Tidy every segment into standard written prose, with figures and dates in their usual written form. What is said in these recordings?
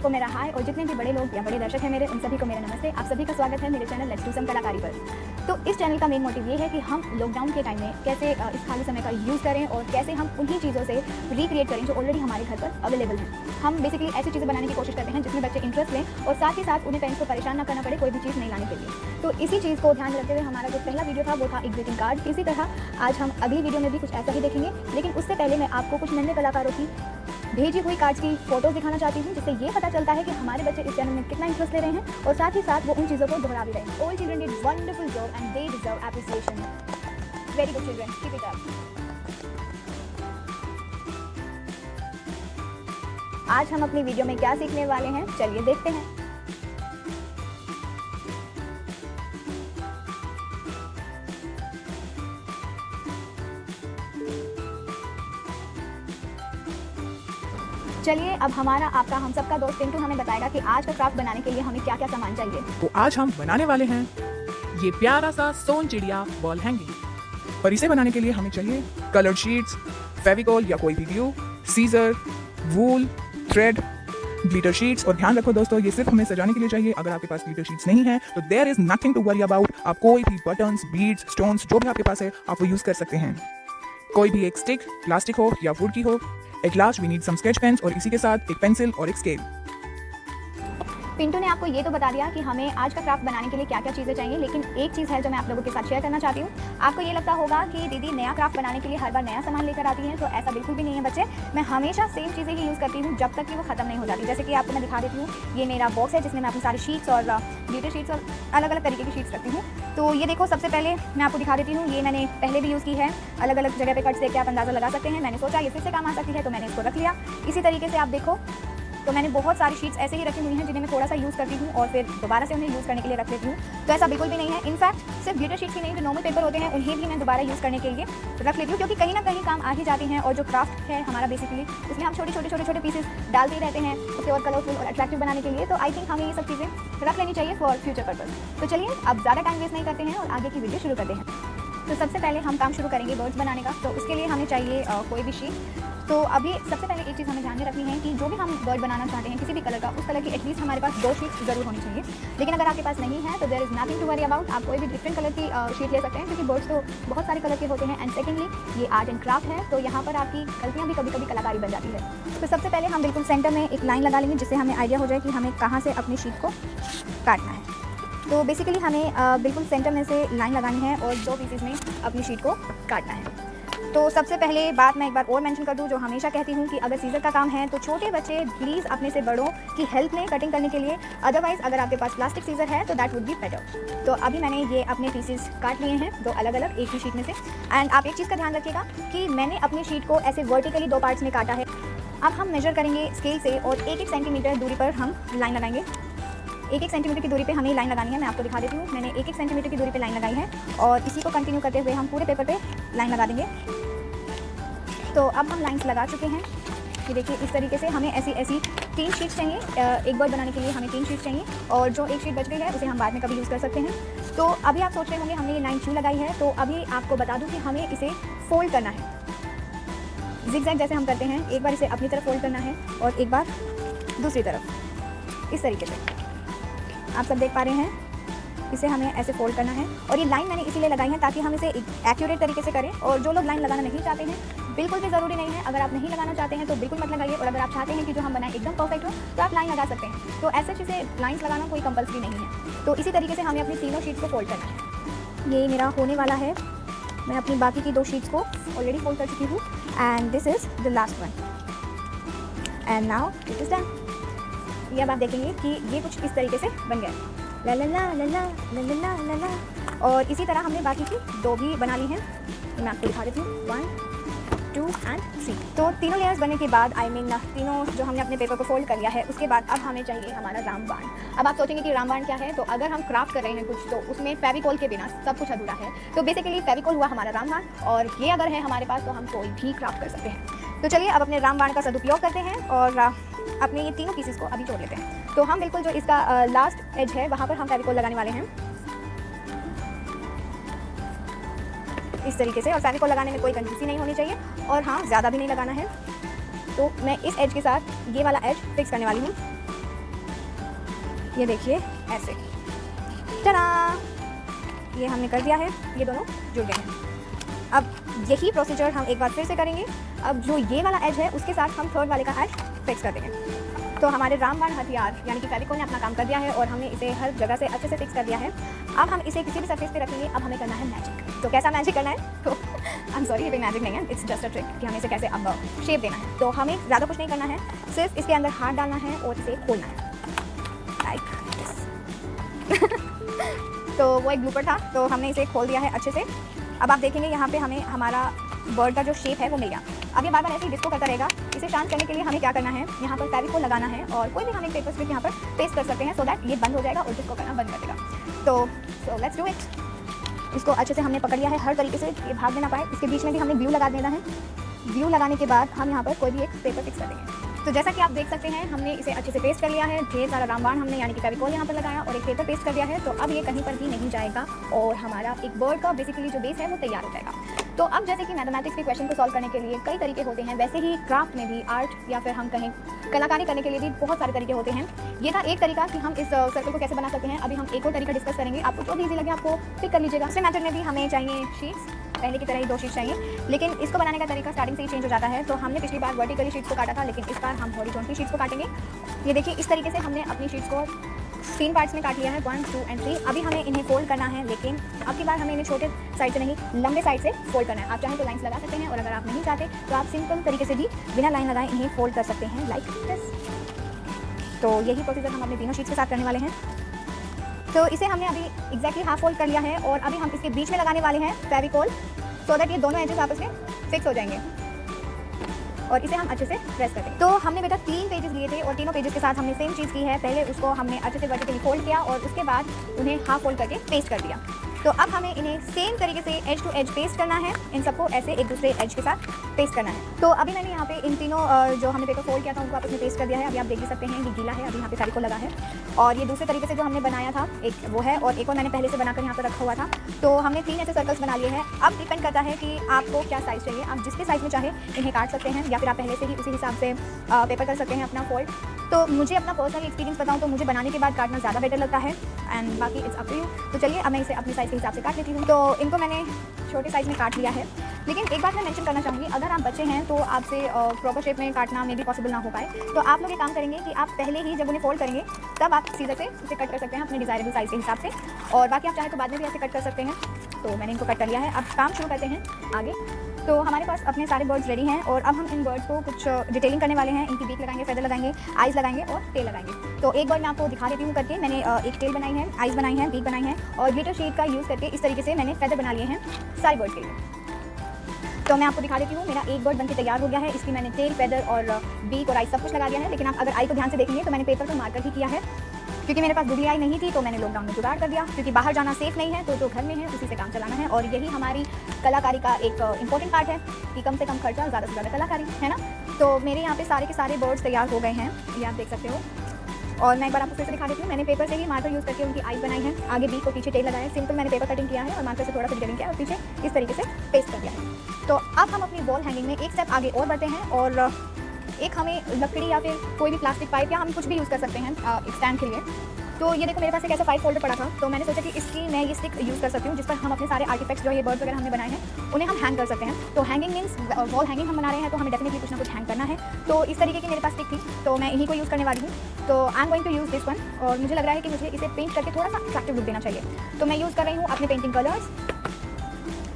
को मेरा हाय, और जितने भी बड़े लोग या बड़े दर्शक हैं मेरे, उन सभी को मेरा नमस्ते। आप सभी का स्वागत है मेरे चैनल लेट्स डू सम कलाकारी पर। तो इस चैनल का मेन मोटिव ये है कि हम लॉकडाउन के टाइम में कैसे इस खाली समय का यूज़ करें और कैसे हम उन्हीं चीज़ों से रिक्रिएट करें जो ऑलरेडी हमारे घर पर अवेलेबल हैं। हम बेसिकली ऐसी चीज़ें बनाने की कोशिश करते हैं जिसमें बच्चे इंटरेस्ट लें और साथ ही साथ उन्हें पेरेंट्स को परेशान ना करना पड़े कोई भी चीज़ नहीं लाने के लिए। तो इसी चीज़ को ध्यान में रखते हुए हमारा जो पहला वीडियो था वो था एक ग्रीटिंग कार्ड। इसी तरह आज हम अगली वीडियो में भी कुछ ऐसा ही देखेंगे, लेकिन उससे पहले मैं आपको कुछ नन्हे कलाकारों की भेजी हुई कार्ड्स की फोटोज दिखाना चाहती हूँ, जिससे ये पता चलता है कि हमारे बच्चे इस चैनल में कितना इंटरेस्ट ले रहे हैं और साथ ही साथ वो उन चीज़ों को दोहरा भी रहे हैं। All children did wonderful job and they deserve appreciation. Very good children, keep it up. आज हम अपनी वीडियो में क्या सीखने वाले हैं, चलिए देखते हैं। चलिए अब हमारा आपका हम सबका दोस्त पिंटू हमें बताएगा कि आज का क्राफ्ट बनाने के लिए हमें क्या क्या सामान चाहिए। तो आज हम बनाने वाले हैं ये प्यारा सा सोन चिड़िया वॉल हैंगिंग। और इसे बनाने के लिए हमें चाहिए कलर्ड शीट्स, फेविकॉल या कोई भी ग्लू, सीजर, वूल, थ्रेड, ग्लिटर शीट्स। और ध्यान रखो दोस्तों, ये सिर्फ हमें सजाने के लिए चाहिए। अगर आपके पास ग्लिटर शीट्स नहीं है तो there is nothing to worry about. आप कोई भी बटन्स, बीड्स, स्टोन्स जो भी आपके पास है आप वो यूज कर सकते हैं। कोई भी एक स्टिक, प्लास्टिक हो या वुड की हो। एक last we need some sketch pens और इसी के साथ एक पेंसिल और एक स्केल। पिंटू ने आपको ये तो बता दिया कि हमें आज का क्राफ्ट बनाने के लिए क्या क्या चीज़ें चाहिए, लेकिन एक चीज़ है जो मैं आप लोगों के साथ शेयर करना चाहती हूँ। आपको ये लगता होगा कि दीदी नया क्राफ्ट बनाने के लिए हर बार नया सामान लेकर आती हैं, तो ऐसा बिल्कुल भी नहीं है बच्चे। मैं हमेशा सेम चीज़ें ही यूज़ करती हूँ जब तक कि वो खत्म नहीं हो जाती। जैसे कि आपको मैं दिखा देती हूँ, ये मेरा बॉक्स है जिसमें मैं अपनी सारी शीट्स और ग्लिटर शीट्स और अलग अलग तरीके की शीट्स रखती हूँ। तो ये देखो, सबसे पहले मैं आपको दिखा देती हूँ, ये मैंने पहले भी यूज़ की है। अलग अलग जगह पे कट्स देके आप अंदाज़ा लगा सकते हैं। मैंने सोचा ये फिर से काम आ सकती है तो मैंने इसको रख लिया। इसी तरीके से आप देखो, तो मैंने बहुत सारी शीट्स ऐसे ही रखी हुई हैं जिन्हें मैं थोड़ा सा यूज़ करती हूँ और फिर दोबारा से उन्हें यूज़ करने के लिए रख लेती हूँ। तो ऐसा बिल्कुल भी नहीं है। इनफैक्ट सिर्फ ग्लिटर शीट्स ही नहीं, जो नॉर्मल पेपर होते हैं उन्हें भी मैं दोबारा यूज़ करने के लिए रख लेती हूँ, क्योंकि कहीं ना कहीं काम आ ही जाती हैं। और जो क्राफ्ट है हमारा बेसिकली, उसमें हम छोटे छोटे पीसेस डालते ही रहते हैं उसे और कलरफुल और अट्रैक्टिव बनाने के लिए। तो आई थिंक हमें ये सब चीज़ें रख लेनी चाहिए फॉर फ्यूचर पर्पज़। तो चलिए अब ज़्यादा टाइम वेस्ट नहीं करते हैं और आगे की वीडियो शुरू करते हैं। तो सबसे पहले हम काम शुरू करेंगे बर्ड्स बनाने का। तो उसके लिए हमें चाहिए कोई भी शीट। तो अभी सबसे पहले एक चीज़ हमें ध्यान में रखनी है कि जो भी हम बर्ड बनाना चाहते हैं किसी भी कलर का, उस कलर की एटलीस्ट हमारे पास 2 शीट्स जरूर होनी चाहिए। लेकिन अगर आपके पास नहीं है तो there is nothing to worry about. आप कोई भी डिफरेंट कलर की शीट ले सकते हैं, क्योंकि बर्ड्स तो बहुत सारे कलर के होते हैं। एंड सेकेंडली ये आर्ट एंड क्राफ्ट है, तो यहाँ पर आपकी गलतियाँ भी कभी कभी कलाकारी बन जाती है। तो सबसे पहले हम बिल्कुल सेंटर में एक लाइन लगा लेंगे, जिससे हमें आइडिया हो जाए कि हमें कहाँ से अपनी शीट को काटना है। तो बेसिकली हमें बिल्कुल सेंटर में से लाइन लगानी है और 2 पीसेस में अपनी शीट को काटना है। तो सबसे पहले बात मैं एक बार और मेंशन कर दूं, जो हमेशा कहती हूं कि अगर सीजर का काम है तो छोटे बच्चे प्लीज़ अपने से बड़ों की हेल्प लें कटिंग करने के लिए। अदरवाइज़ अगर आपके पास प्लास्टिक सीजर है तो दैट वुड बी बेटर। तो अभी मैंने ये अपने पीसेस काट लिए हैं 2 अलग अलग एक ही शीट में से। एंड आप एक चीज़ का ध्यान रखिएगा कि मैंने अपनी शीट को ऐसे वर्टिकली 2 पार्ट्स में काटा है। अब हम मेजर करेंगे स्केल से और 1-1 सेंटीमीटर दूरी पर हम लाइन लगाएंगे। 1-1 सेंटीमीटर की दूरी पे हमें लाइन लगानी है। मैं आपको दिखा देती हूँ, मैंने 1-1 सेंटीमीटर की दूरी पे लाइन लगाई है और इसी को कंटिन्यू करते हुए हम पूरे पेपर पे लाइन लगा देंगे। तो अब हम लाइंस लगा चुके हैं। ये देखिए, इस तरीके से हमें ऐसी 3 शीट्स चाहिए। एक बर्ड बनाने के लिए हमें 3 शीट्स चाहिए और जो एक शीट बच गई है उसे हम बाद में कभी यूज़ कर सकते हैं। तो अभी आप सोच रहे होंगे हमने ये लाइन क्यों लगाई है, तो अभी आपको बता दूँ कि हमें इसे फोल्ड करना है। जिगजैग जैसे हम करते हैं, एक बार इसे अपनी तरफ फोल्ड करना है और एक बार दूसरी तरफ, इस तरीके से। आप सब देख पा रहे हैं, इसे हमें ऐसे फोल्ड करना है। और ये लाइन मैंने इसीलिए लगाई है ताकि हम इसे एक्यूरेट तरीके से करें। और जो लोग लाइन लगाना नहीं चाहते हैं, बिल्कुल भी ज़रूरी नहीं है। अगर आप नहीं लगाना चाहते हैं तो बिल्कुल मत लगाइए, और अगर आप चाहते हैं कि जो हम बनाएं एकदम परफेक्ट हो तो आप लाइन लगा सकते हैं। तो ऐसे चीज़ें लाइन्स लगाना कोई कंपल्सरी नहीं है। तो इसी तरीके से हमें अपनी तीनों शीट्स को फोल्ड करना है। ये मेरा होने वाला है। मैं अपनी बाकी की 2 शीट्स को ऑलरेडी फोल्ड कर चुकी हूँ and this is the last one and now it is done. ये अब आप देखेंगे कि ये कुछ इस तरीके से बन गया है। ला ला ला ला ला ला ला ला ला। और इसी तरह हमने बाकी की 2 भी बना ली हैं। मैं आपको दिखा देती हूँ, 1, 2 एंड 3। तो तीनों लेयर्स बनने के बाद तीनों जो हमने अपने पेपर को फोल्ड कर लिया है, उसके बाद अब हमें चाहिए हमारा रामबाण। अब आप सोचेंगे कि रामबाण क्या है, तो अगर हम क्राफ्ट कर रहे हैं कुछ तो उसमें फेविकॉल के बिना सब कुछ अधूरा है। तो बेसिकली फेविकॉल हुआ हमारा रामबाण, और ये अगर है हमारे पास तो हम कोई भी क्राफ्ट कर सकते हैं। तो चलिए अब अपने रामबाण का सदुपयोग करते हैं और अपने ये तीनों पीसेस को अभी जोड़ लेते हैं। तो हम बिल्कुल जो इसका लास्ट एज है वहाँ पर हम फेविकॉल लगाने वाले हैं इस तरीके से। और फेविकॉल लगाने में कोई कंजूसी नहीं होनी चाहिए और हाँ, ज़्यादा भी नहीं लगाना है। तो मैं इस एज के साथ ये वाला एज फिक्स करने वाली हूँ। ये देखिए ऐसे, टड़ा, ये हमने कर दिया है, ये दोनों जुड़ गए हैं। अब यही प्रोसीजर हम एक बार फिर से करेंगे। अब जो ये वाला एज है उसके साथ हम थर्ड वाले का एज फिक्स कर देंगे। तो हमारे रामबाण हथियार यानी कि फेविकोल ने अपना काम कर दिया है और हमने इसे हर जगह से अच्छे से फिक्स कर दिया है। अब हम इसे किसी भी सरफेस पे रखेंगे। अब हमें करना है मैजिक। तो कैसा मैजिक करना है? तो आई एम सॉरी, ये कोई मैजिक नहीं है, इट्स जस्ट अ ट्रिक कि हमें इसे कैसे अब शेप देना है। तो हमें ज़्यादा कुछ नहीं करना है, सिर्फ इसके अंदर हाथ डालना है और इसे खोलना है लाइक दिस। तो वो एक ब्लूपर था, तो हमने इसे खोल दिया है अच्छे से। अब आप देखेंगे यहाँ पे हमें हमारा बर्ड का जो शेप है वो मिल गया। अब ये बार बार ऐसे ही डिस्को करता रहेगा। इसे शांत करने के लिए हमें क्या करना है, यहाँ पर फेविकोल लगाना है और कोई भी हम एक पेपर स्ट्रिप यहाँ पर पेस्ट कर सकते हैं सो दैट ये बंद हो जाएगा और डिस्को करना बंद कर देगा। तो लेट्स डू इट। इसको अच्छे से हमने पकड़ लिया है हर तरीके से, ये भाग ना पाए। इसके बीच में भी हमने ग्लू लगा देना है। ग्लू लगाने के बाद हम यहाँ पर कोई भी एक पेपर फिक्स कर देंगे। तो जैसा कि आप देख सकते हैं हमने इसे अच्छे से पेस्ट कर लिया है। ढेर सारा रामबाण हमने यानी कि फेविकोल यहाँ पर लगाया और एक पेपर पेस्ट कर दिया है। तो अब ये कहीं पर भी नहीं जाएगा और हमारा एक बर्ड का बेसिकली जो बेस है वो तैयार हो जाएगा। तो अब जैसे कि मैथमेटिक्स के क्वेश्चन को सॉल्व करने के लिए कई तरीके होते हैं, वैसे ही क्राफ्ट में भी, आर्ट या फिर हम कहें कलाकारी करने के लिए भी बहुत सारे तरीके होते हैं। ये था एक तरीका कि हम इस सर्कल को कैसे बना सकते हैं। अभी हम एक और तरीका डिस्कस करेंगे। आपको जो भी इजी लगे आपको पिक कर लीजिएगा। दूसरे मेथड में भी हमें चाहिए शीट्स, पहले की तरह ही 2 शीट्स चाहिए, लेकिन इसको बनाने का तरीका स्टार्टिंग से ही चेंज हो जाता है। तो हमने पिछली बार वर्टिकली शीट्स को काटा था, लेकिन इस बार हम हॉरिजॉन्टली शीट्स को काटेंगे। ये देखिए इस तरीके से हमने अपनी शीट्स को 3 पार्ट्स में काट लिया है, 1, 2 एंड 3। अभी हमें इन्हें फोल्ड करना है, लेकिन अब की बार हमें इन्हें छोटे साइड से नहीं लंबे साइड से फोल्ड करना है। आप चाहें तो लाइन्स लगा सकते हैं और अगर आप नहीं चाहते तो आप सिंपल तरीके से भी बिना लाइन लगाए इन्हें फोल्ड कर सकते हैं लाइक दिस। तो यही प्रोसीजर हम अपने तीनों शीट्स के साथ करने वाले हैं। तो इसे हमने अभी एग्जैक्टली हाफ फोल्ड कर लिया है और अभी हम इसके बीच में लगाने वाले हैं फेविकोल सो दैट ये दोनों एजेस आपस में फिक्स हो जाएंगे और इसे हम अच्छे से प्रेस कर देंगे। तो हमने बेटा 3 पेजेस लिए थे और तीनों पेजेस के साथ हमने सेम चीज़ की है। पहले उसको हमने अच्छे से वर्टिकली फोल्ड किया और उसके बाद उन्हें हाफ फोल्ड करके पेस्ट कर दिया। तो अब हमें इन्हें सेम तरीके से एज टू एज पेस्ट करना है। इन सबको ऐसे एक दूसरे एज के साथ पेस्ट करना है। तो अभी मैंने यहाँ पे इन तीनों जो हमने पेपर फोल्ड किया था उनको आपस में पेस्ट कर दिया है। अभी आप देख ही सकते हैं ये गीला है, अभी यहाँ पे फेविकोल लगा है। और ये दूसरे तरीके से जो हमने बनाया था एक वो है और एक और मैंने पहले से बनाकर यहाँ पर रखा हुआ था। तो हमने 3 ऐसे सर्कल्स बना लिए हैं। अब डिपेंड करता है कि आपको क्या साइज़ चाहिए। आप जिसके साइज़ में चाहे इन्हें काट सकते हैं या फिर आप पहले से ही उसी हिसाब से पेपर कर सकते हैं अपना फोल्ड। तो मुझे अपना पर्सनल एक्सपीरियंस बताऊँ तो मुझे बनाने के बाद काटना ज़्यादा बेटर लगता है एंड बाकी इट्स अप टू यू। तो चलिए अब मैं इसे अपने साइज़ के हिसाब से काट लेती हूँ। तो इनको मैंने छोटे साइज़ में काट लिया है, लेकिन एक बात मैं मेंशन करना चाहूँगी, अगर आप बच्चे हैं तो आपसे प्रॉपर शेप में काटना मे भी पॉसिबल ना हो पाए। तो आप लोग एक काम करेंगे कि आप पहले ही जब उन्हें फोल्ड करेंगे तब आप सीधे से उसे कट कर सकते हैं अपने डिज़ायरेबल साइज़ के हिसाब से, और बाकी आप चाहें तो बाद में भी ऐसे कट कर सकते हैं। तो मैंने इनको कट कर लिया है। अब काम शुरू करते हैं आगे। तो हमारे पास अपने सारे बर्ड्स रेडी हैं और अब हम इन बर्ड्स को कुछ डिटेलिंग करने वाले हैं। इनकी बीक लगाएंगे, फेदर लगाएंगे, आइज़ लगाएंगे और टेल लगाएंगे। तो एक बर्ड मैं आपको दिखा देती हूँ करके। मैंने एक टेल बनाई है, आइज़ बनाई है, बीक बनाई है और ग्लिटर शीट का यूज़ करके इस तरीके से मैंने फेदर बना लिए हैं सारे बर्ड के लिए। तो मैं आपको दिखा देती हूँ, मेरा एक बर्ड बनके तैयार हो गया है। इसकी मैंने टेल, फेदर और बीक और आई सब कुछ लगा दिया है। लेकिन आप अगर आई को ध्यान से देखेंगे तो मैंने पेपर पर मार्कर ही किया है, क्योंकि मेरे पास दुबली आई नहीं थी। तो मैंने लॉकडाउन में जुगाड़ कर दिया, क्योंकि बाहर जाना सेफ नहीं है। तो जो घर में है उसी से काम चलाना है और यही हमारी कलाकारी का एक इंपॉर्टेंट पार्ट है कि कम से कम खर्चा, ज़्यादा से ज़्यादा कलाकारी, है ना। तो मेरे यहाँ पे सारे के सारे बर्ड्स तैयार हो गए हैं, ये आप देख सकते हो। और मैं एक बार आपको फिर से दिखा देती हूँ। मैंने पेपर से ही मार्कर यूज़ करके उनकी आई बनाई है, आगे बीक और पीछे टेल लगाया है। सिंपल मैंने पेपर कटिंग किया है और मार्कर से थोड़ा सा डिटेलिंग किया और पीछे इस तरीके से पेस्ट कर दिया है। तो अब हम अपनी वॉल हैंगिंग में एक स्टेप आगे और बढ़ते हैं और एक हमें लकड़ी या फिर कोई भी प्लास्टिक पाइप या हम कुछ भी यूज़ कर सकते हैं एक स्टैंड के लिए। तो ये देखो मेरे पास एक ऐसा 5 फोल्डर पड़ा था, तो मैंने सोचा कि इसकी मैं ये स्टिक यूज़ कर सकती हूँ जिस पर हम अपने सारे आर्टिफैक्ट्स जो ये बर्ड्स वगैरह हमने बनाए हैं उन्हें हम हैंग कर सकते हैं। तो हैंगिंग मीन्स वॉल हैंगिंग हम बना रहे हैं तो हमें डेफिनेटली कुछ ना कुछ हैंग करना है। तो इस तरीके की मेरे पास स्टिक थी, तो मैं इन्हीं को यूज़ करने वाली हूँ। तो I am going to use this one और मुझे लग रहा है कि मुझे इसे पेंट करके थोड़ा सा अट्रैक्टिव लुक देना चाहिए। तो मैं यूज़ कर रही हूँ अपने पेंटिंग कलर्स।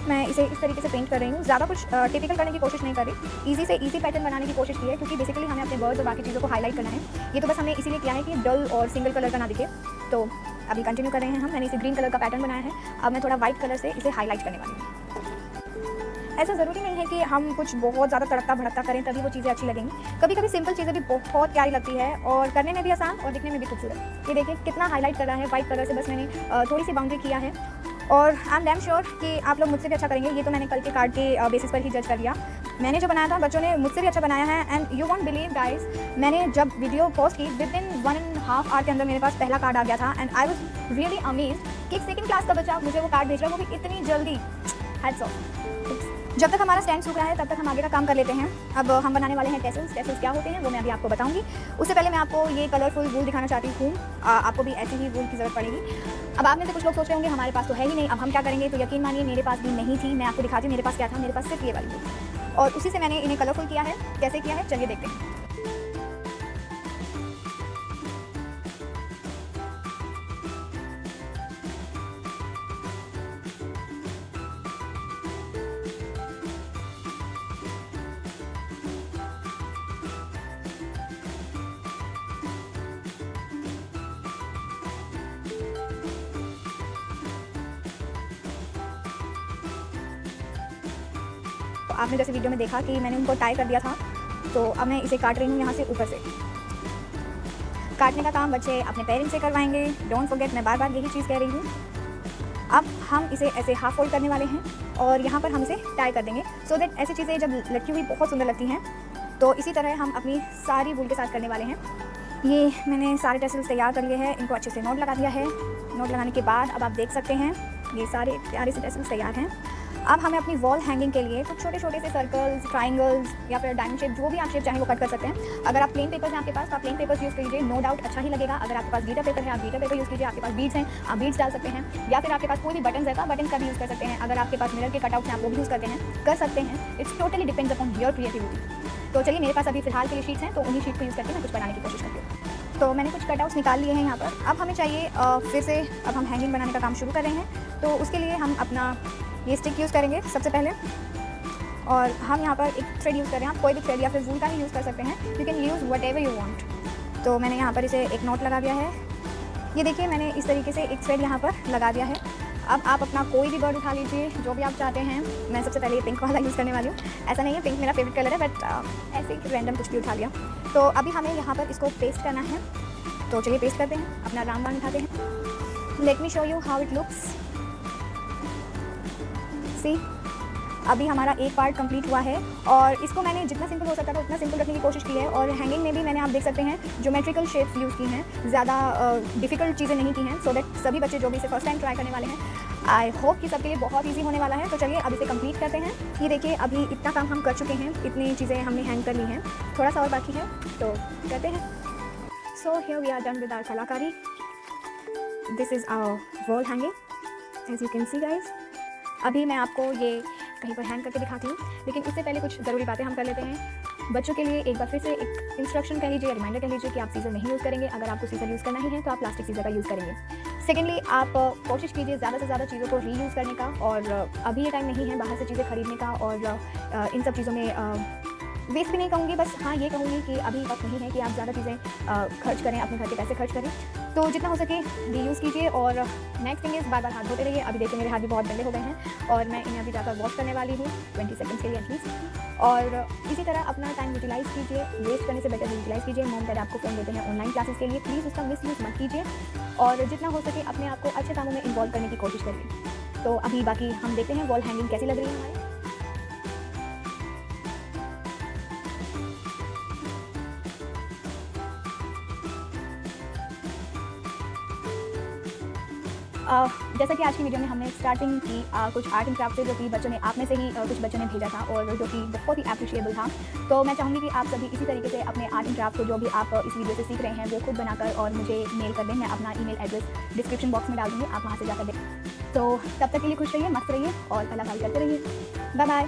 मैं इसे इस तरीके से पेंट कर रही हूँ, ज़्यादा कुछ टिपिकल करने की कोशिश नहीं कर रही, इजी से इजी पैटर्न बनाने की कोशिश की है, क्योंकि बेसिकली हमें अपने बर्ड्स और बाकी चीज़ों को हाईलाइट करना है। ये तो बस हमने इसीलिए किया है कि डल और सिंगल कलर का ना दिखे। तो अभी कंटिन्यू कर रहे हैं हम। मैंने इसे ग्रीन कलर का पैटर्न बनाया है, अब मैं थोड़ा वाइट कलर से इसे हाईलाइट करने वाली हूँ। ऐसा ज़रूरी नहीं है कि हम कुछ बहुत ज़्यादा तड़कता भड़कता करें तभी वो चीज़ें अच्छी लगेंगी। कभी कभी सिंपल चीज़ें भी बहुत प्यारी लगती है और करने में भी आसान और दिखने में भी खूबसूरत। ये देखिए कितना हाईलाइट कर रहा है वाइट कलर से, बस मैंने थोड़ी सी बाउंड्री किया है और आई एम डैम श्योर कि आप लोग मुझसे भी अच्छा करेंगे। ये तो मैंने कल के कार्ड के बेसिस पर ही जज कर लिया। मैंने जो बनाया था बच्चों ने मुझसे भी अच्छा बनाया है and you won't believe guys, मैंने जब वीडियो पोस्ट की विद इन 1.5 आवर के अंदर मेरे पास पहला कार्ड आ गया था and I was really amazed कि एक 2nd क्लास का बच्चा मुझे वो कार्ड भेज रहा है, वो भी इतनी जल्दी। Hats off. जब तक हमारा स्टैंड सूख रहा है तब तक हम आगे का काम कर लेते हैं। अब हम बनाने वाले हैं टेसल्स। टेसल्स क्या होते हैं वो मैं अभी आपको बताऊंगी। उससे पहले मैं आपको ये कलरफुल वूल दिखाना चाहती हूँ। आपको भी ऐसी ही वूल की ज़रूरत पड़ेगी। अब आप में से कुछ लोग सोच रहे होंगे हमारे पास तो है ही नहीं, अब हम क्या करेंगे। तो यकीन मानिए मेरे पास भी नहीं थी। मैं आपको दिखाती हूँ मेरे पास क्या था। मेरे पास सिर्फ ये वाली वूल, और उसी से मैंने इन्हें कलरफुल किया है। कैसे किया है चलिए देखते हैं। तो आपने जैसे वीडियो में देखा कि मैंने उनको टाई कर दिया था, तो अब मैं इसे काट रही हूँ यहाँ से ऊपर से। काटने का काम बच्चे अपने पेरेंट्स से करवाएंगे। डोंट फॉरगेट, मैं बार बार यही चीज़ कह रही हूँ। अब हम इसे ऐसे हाफ फोल्ड करने वाले हैं और यहाँ पर हम इसे टाई कर देंगे, सो दैट ऐसी चीज़ें जब लटकी हुई बहुत सुंदर लगती हैं। तो इसी तरह हम अपनी सारी वूल के साथ करने वाले हैं। ये मैंने सारे टेसल्स तैयार कर लिए हैं, इनको अच्छे से नोट लगा दिया है। नोट लगाने के बाद अब आप देख सकते हैं ये सारे प्यारे से टेसल्स तैयार हैं। अब हमें अपनी वॉल हैंगिंग के लिए कुछ छोटे छोटे से सर्कल्स, ट्राइंगल्स या फिर डायमंड शेप, जो भी आप शेप चाहें वो कट कर सकते हैं। अगर आप प्लेन पेपर्स हैं आपके पास तो आप प्लेन पेपर्स यूज़ कीजिए, नो डाउट अच्छा ही लगेगा। अगर आपके पास ग्लिटर पेपर है आप ग्लिटर पेपर यूज़ कीजिए। आपके पास बीड्स हैं आप बीड्स डाल सकते हैं, या फिर आपके पास कोई भी बटन है तो बटन का भी यूज़ कर सकते हैं। अगर आपके पास मिरर के कटआउट्स हैं आप वो भी यूज़ कर सकते हैं। It's totally depends upon your creativity. तो चलिए मेरे पास अभी फिलहाल के लिए शीट्स हैं, तो उन्हीं शीट को यूज़ करके मैं कुछ बनाने की कोशिश करती हूँ। तो मैंने कुछ कटआउट्स निकाल लिए हैं यहाँ पर। अब हमें चाहिए फिर से अब हम हैंगिंग बनाने का काम शुरू कर रहे हैं। तो उसके लिए हम अपना ये स्टिक यूज़ करेंगे सबसे पहले, और हम यहाँ पर एक थ्रेड यूज़ कर रहे हैं। आप कोई भी थ्रेड या फिर वूल का ही यूज़ कर सकते हैं। You can use what ever you want. तो मैंने यहाँ पर इसे एक नोट लगा दिया है। ये देखिए मैंने इस तरीके से एक थ्रेड यहाँ पर लगा दिया है। अब आप अपना कोई भी बर्ड उठा लीजिए जो भी आप चाहते हैं। मैं सबसे पहले ये पिंक वाला यूज़ करने वाली हूँ। ऐसा नहीं है पिंक मेरा फेवरेट कलर है, बट ऐसे ही रैंडम कुछ भी उठा लिया। तो अभी हमें यहाँ पर इसको पेस्ट करना है, तो चलिए पेस्ट करते हैं। अपना रामबाण उठाते हैं। Let me show you how it looks. See, अभी हमारा एक पार्ट कंप्लीट हुआ है, और इसको मैंने जितना सिंपल हो सकता था उतना सिंपल रखने की कोशिश की है। और हैंगिंग में भी मैंने आप देख सकते हैं ज्योमेट्रिकल शेप्स यूज़ की हैं, ज़्यादा डिफ़िकल्ट चीज़ें नहीं की हैं, सो दैट सभी बच्चे जो भी इसे फर्स्ट टाइम ट्राई करने वाले हैं, आई होप कि सबके लिए बहुत ईजी होने वाला है। तो चलिए अब इसे कंप्लीट करते हैं। ये देखिए अभी इतना काम हम कर चुके हैं, इतनी चीज़ें हमने हैंग कर ली हैं, थोड़ा सा और बाकी है तो करते हैं। So here we are done with our कलाकारी। This is our wall hanging as you can see guys. अभी मैं आपको ये कहीं पर हैंग करके दिखाती हूँ, लेकिन उससे पहले कुछ ज़रूरी बातें हम कर लेते हैं। बच्चों के लिए एक बार फिर से एक इंस्ट्रक्शन कह लीजिए, रिमाइंडर कह लीजिए कि आप सीज़र नहीं यूज़ करेंगे। अगर आपको सीज़र यूज़ करना ही है तो आप प्लास्टिक सीज़र का यूज़ करेंगे। सेकेंडली, आप कोशिश कीजिए ज़्यादा से ज़्यादा चीज़ों को रीयूज़ करने का, और अभी ये टाइम नहीं है बाहर से चीज़ें खरीदने का, और इन सब चीज़ों में वेस्ट भी नहीं कहूँगी, बस हाँ ये कहूँगी कि अभी वक्त नहीं है कि आप ज़्यादा चीज़ें खर्च करें, अपने घर के पैसे खर्च करें। तो जितना हो सके रीयूज़ कीजिए। और नेक्स्ट थिंग इज़ बार बार हाथ धोते रहिए। अभी देखिए मेरे हाथ भी बहुत गंदे हो गए हैं, और मैं इन्हें अभी जाकर वॉश करने वाली हूँ 20 सेकंड्स के लिए एटलीस्ट। और इसी तरह अपना टाइम यूटिलाइज़ कीजिए, वेस्ट करने से बेटर यूटिलाइज़ कीजिए। मॉम डैड आपको फ़ोन देते हैं ऑनलाइन क्लासेस के लिए, प्लीज़ उसका मिसयूज़ मत कीजिए, और जितना हो सके अपने आप को अच्छे कामों में इन्वॉल्व करने की कोशिश करिए। तो अभी बाकी हम देखते हैं वॉल हैंगिंग कैसी लग रही है हमारी। जैसा कि आज की वीडियो में हमने स्टार्टिंग की कुछ आर्ट एंड क्राफ्ट से, जो कि बच्चों ने आप में से ही कुछ बच्चों ने भेजा था, और जो कि बहुत ही अप्रिशिएबल था। तो मैं चाहूँगी कि आप सभी इसी तरीके से अपने आर्ट एंड क्राफ्ट को जो भी आप इस वीडियो से सीख रहे हैं वो खुद बनाकर और मुझे मेल कर दें। मैं अपना ईमेल एड्रेस डिस्क्रिप्शन बॉक्स में डाल दूँगी, आप वहाँ से जाकर देखें। तो तब तक के लिए खुश रहिए, मस्त रहिए और कलाकारी करते रहिए। Bye bye.